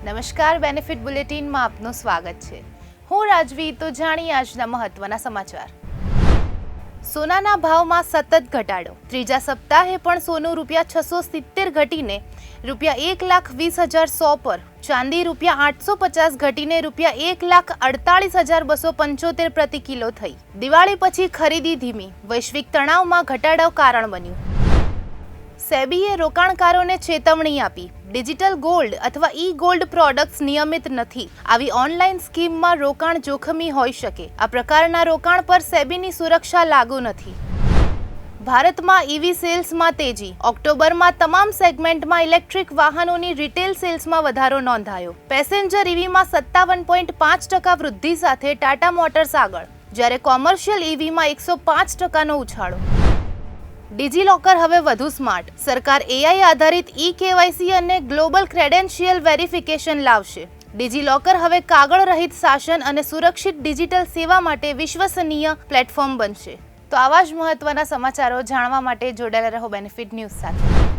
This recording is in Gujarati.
નમસ્કાર, બેનિફિટ બુલેટિનમાં આપનું સ્વાગત છે. હું રાજવી. તો જાણીએ આજના મહત્વના સમાચાર. સોનાના ભાવમાં સતત ઘટાડો. ત્રીજા સપ્તાહે પણ સોનું ₹670 ઘટીને ₹1,20,100 પર, ચાંદી ₹850 ઘટીને ₹1,48,275 પ્રતિ કિલો થઈ. દિવાળી પછી ખરીદી ધીમી. વૈશ્વિક તણાવમાં ઘટાડો કારણ બન્યું. સેબીએ રોકાણકારોને ચેતવણી આપી. ડિજિટલ ગોલ્ડ અથવા ઈ ગોલ્ડ પ્રોડક્ટ્સ નિયમિત નથી. આવી ઓનલાઈન સ્કીમમાં રોકાણ જોખમી હોઈ શકે. આ પ્રકારના રોકાણ પર સેબીની સુરક્ષા લાગુ નથી. ભારતમાં ઈવી સેલ્સમાં તેજી. ઓક્ટોબરમાં તમામ સેગમેન્ટમાં ઇલેક્ટ્રિક વાહનોની રિટેલ સેલ્સમાં વધારો નોંધાયો. પેસેન્જર ઈવીમાં 57.5% વૃદ્ધિ સાથે ટાટા મોટર્સ આગળ, જ્યારે કોમર્શિયલ ઈવીમાં 105%નો ઉછાળો. ડિજીલોકર હવે વધુ સ્માર્ટ. સરકાર એઆઈ આધારિત ઈ-કેવાયસી અને ગ્લોબલ ક્રેડેન્શિયલ વેરિફિકેશન લાવશે. ડિજીલોકર હવે કાગળ રહિત શાસન અને સુરક્ષિત ડિજિટલ સેવા માટે વિશ્વસનીય પ્લેટફોર્મ બનશે. તો આવા જ મહત્વના સમાચારો જાણવા માટે જોડાયેલા રહો બેનિફિટ ન્યૂઝ સાથે.